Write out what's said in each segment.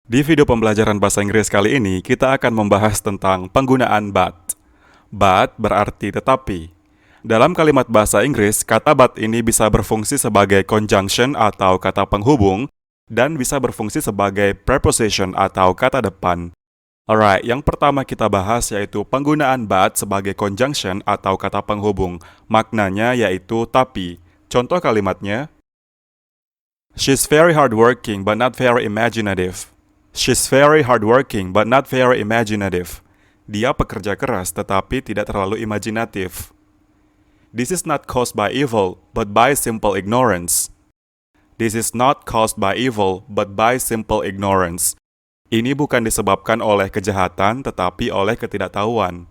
Di video pembelajaran bahasa Inggris kali ini, kita akan membahas tentang penggunaan but. But berarti tetapi. Dalam kalimat bahasa Inggris, kata but ini bisa berfungsi sebagai conjunction atau kata penghubung, dan bisa berfungsi sebagai preposition atau kata depan. Alright, yang pertama kita bahas yaitu penggunaan but sebagai conjunction atau kata penghubung. Maknanya yaitu tapi. Contoh kalimatnya, She's very hardworking but not very imaginative. She's very hardworking but not very imaginative. Dia pekerja keras tetapi tidak terlalu imajinatif. This is not caused by evil but by simple ignorance. This is not caused by evil but by simple ignorance. Ini bukan disebabkan oleh kejahatan tetapi oleh ketidaktahuan.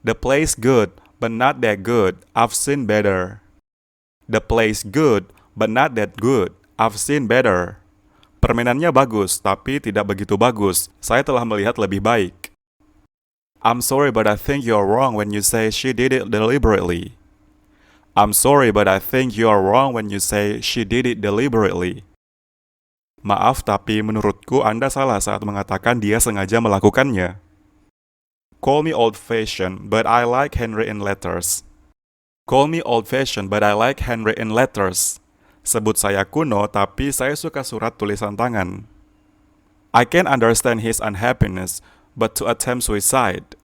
The play's good but not that good. I've seen better. The play's good but not that good. I've seen better. Permainannya bagus, tapi tidak begitu bagus. Saya telah melihat lebih baik. I'm sorry, but I think you're wrong when you say she did it deliberately. I'm sorry, but I think you're wrong when you say she did it deliberately. Maaf, tapi menurutku Anda salah saat mengatakan dia sengaja melakukannya. Call me old-fashioned, but I like handwritten letters. Call me old-fashioned, but I like handwritten letters. Sebut saya kuno, tapi saya suka surat tulisan tangan. I can understand his unhappiness, but to attempt suicide.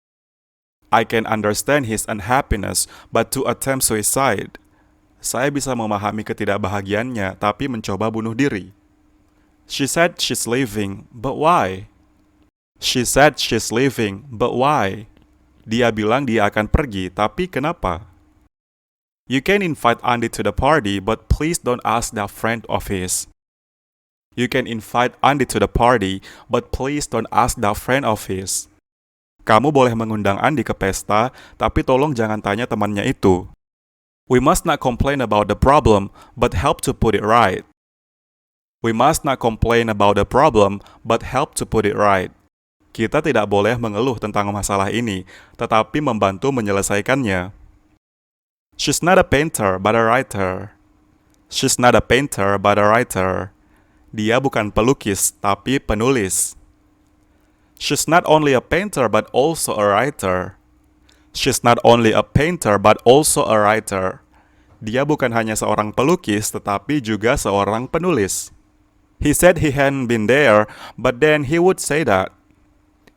I can understand his unhappiness, but to attempt suicide. Saya bisa memahami ketidakbahagiaannya, tapi mencoba bunuh diri. She said she's leaving, but why? She said she's leaving, but why? Dia bilang dia akan pergi, tapi kenapa? You can invite Andy to the party, but please don't ask that friend of his. You can invite Andy to the party, but please don't ask that friend of his. Kamu boleh mengundang Andy ke pesta, tapi tolong jangan tanya temannya itu. We must not complain about the problem, but help to put it right. We must not complain about the problem, but help to put it right. Kita tidak boleh mengeluh tentang masalah ini, tetapi membantu menyelesaikannya. She's not a painter, but a writer. She's not a painter, but a writer. Dia bukan pelukis, tapi penulis. She's not only a painter, but also a writer. She's not only a painter, but also a writer. Dia bukan hanya seorang pelukis, tetapi juga seorang penulis. He said he hadn't been there, but then he would say that.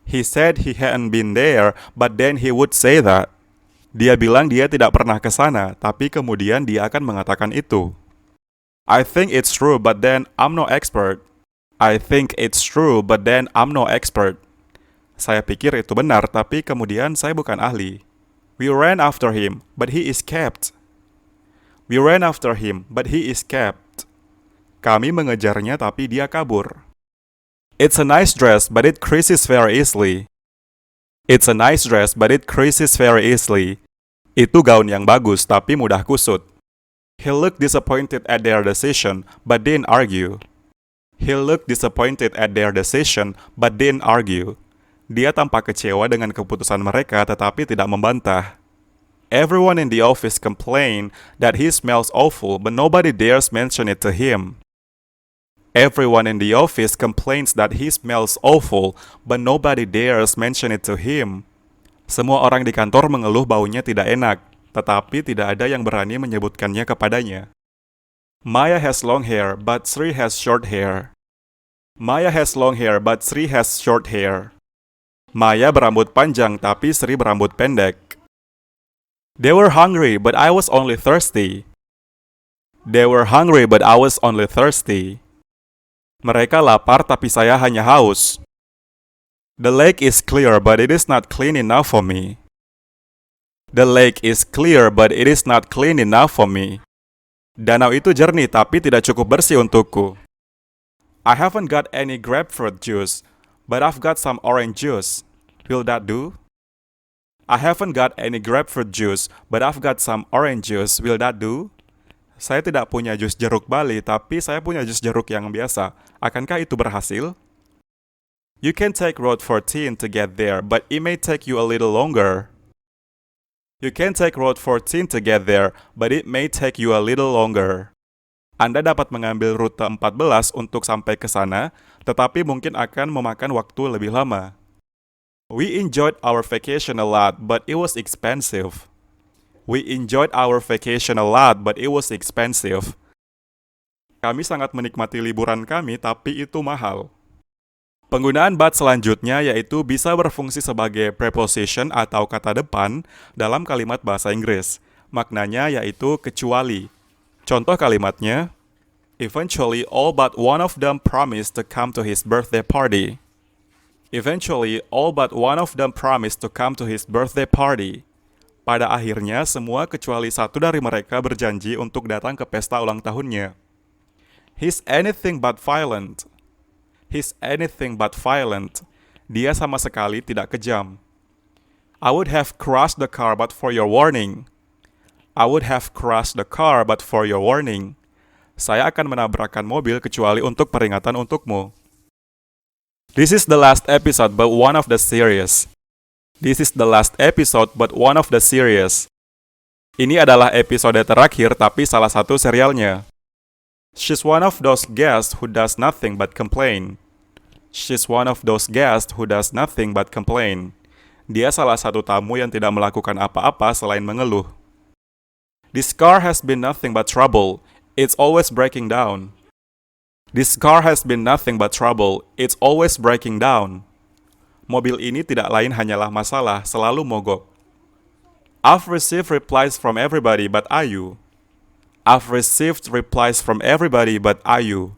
He said he hadn't been there, but then he would say that. Dia bilang dia tidak pernah ke sana, tapi kemudian dia akan mengatakan itu. I think it's true, but then I'm no expert. I think it's true, but then I'm no expert. Saya pikir itu benar, tapi kemudian saya bukan ahli. We ran after him, but he escaped. We ran after him, but he escaped. Kami mengejarnya, tapi dia kabur. It's a nice dress, but it creases very easily. It's a nice dress, but it creases very easily. Itu gaun yang bagus, tapi mudah kusut. He looked disappointed at their decision, but didn't argue. He looked disappointed at their decision, but didn't argue. Dia tampak kecewa dengan keputusan mereka, tetapi tidak membantah. Everyone in the office complained that he smells awful, but nobody dares mention it to him. Everyone in the office complains that he smells awful, but nobody dares mention it to him. Semua orang di kantor mengeluh baunya tidak enak, tetapi tidak ada yang berani menyebutkannya kepadanya. Maya has long hair, but Sri has short hair. Maya has long hair, but Sri has short hair. Maya berambut panjang, tapi Sri berambut pendek. They were hungry, but I was only thirsty. They were hungry, but I was only thirsty. Mereka lapar, tapi saya hanya haus. The lake is clear, but it is not clean enough for me. The lake is clear, but it is not clean enough for me. Danau itu jernih, tapi tidak cukup bersih untukku. I haven't got any grapefruit juice, but I've got some orange juice. Will that do? I haven't got any grapefruit juice, but I've got some orange juice. Will that do? Saya tidak punya jus jeruk Bali, tapi saya punya jus jeruk yang biasa. Akankah itu berhasil? You can take Road 14 to get there, but it may take you a little longer. You can take Road 14 to get there, but it may take you a little longer. Anda dapat mengambil rute 14 untuk sampai ke sana, tetapi mungkin akan memakan waktu lebih lama. We enjoyed our vacation a lot, but it was expensive. We enjoyed our vacation a lot, but it was expensive. Kami sangat menikmati liburan kami, tapi itu mahal. Penggunaan but selanjutnya yaitu bisa berfungsi sebagai preposition atau kata depan dalam kalimat bahasa Inggris. Maknanya yaitu kecuali. Contoh kalimatnya, eventually all but one of them promised to come to his birthday party. Eventually all but one of them promised to come to his birthday party. Pada akhirnya semua kecuali satu dari mereka berjanji untuk datang ke pesta ulang tahunnya. He's anything but violent. He's anything but violent. Dia sama sekali tidak kejam. I would have crushed the car but for your warning. I would have crushed the car but for your warning. Saya akan menabrakkan mobil kecuali untuk peringatan untukmu. This is the last episode but one of the series. This is the last episode but one of the series. Ini adalah episode terakhir tapi salah satu serialnya. She's one of those guests who does nothing but complain. She's one of those guests who does nothing but complain. Dia salah satu tamu yang tidak melakukan apa-apa selain mengeluh. This car has been nothing but trouble. It's always breaking down. This car has been nothing but trouble. It's always breaking down. Mobil ini tidak lain hanyalah masalah, selalu mogok. I've received replies from everybody but Ayu. I've received replies from everybody but Ayu.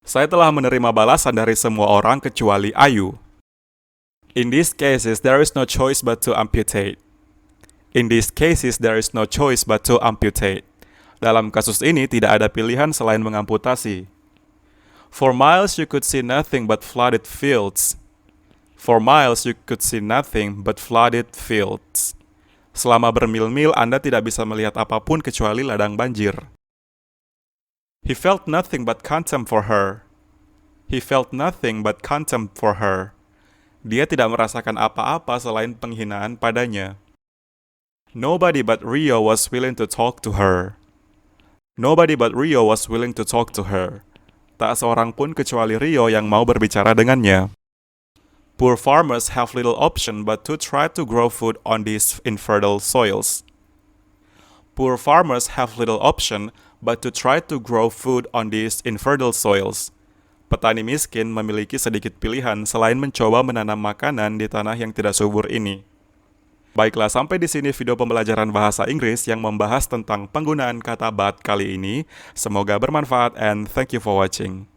Saya telah menerima balasan dari semua orang kecuali Ayu. In these cases, there is no choice but to amputate. In these cases, there is no choice but to amputate. Dalam kasus ini, tidak ada pilihan selain mengamputasi. For miles, you could see nothing but flooded fields. For miles, you could see nothing but flooded fields. Selama bermil-mil, Anda tidak bisa melihat apapun kecuali ladang banjir. He felt nothing but contempt for her. He felt nothing but contempt for her. Dia tidak merasakan apa-apa selain penghinaan padanya. Nobody but Rio was willing to talk to her. Nobody but Rio was willing to talk to her. Tak seorang pun kecuali Rio yang mau berbicara dengannya. Poor farmers have little option but to try to grow food on these infertile soils. Poor farmers have little option but to try to grow food on these infertile soils. Petani miskin memiliki sedikit pilihan selain mencoba menanam makanan di tanah yang tidak subur ini. Baiklah, sampai di sini video pembelajaran bahasa Inggris yang membahas tentang penggunaan kata but kali ini. Semoga bermanfaat and thank you for watching.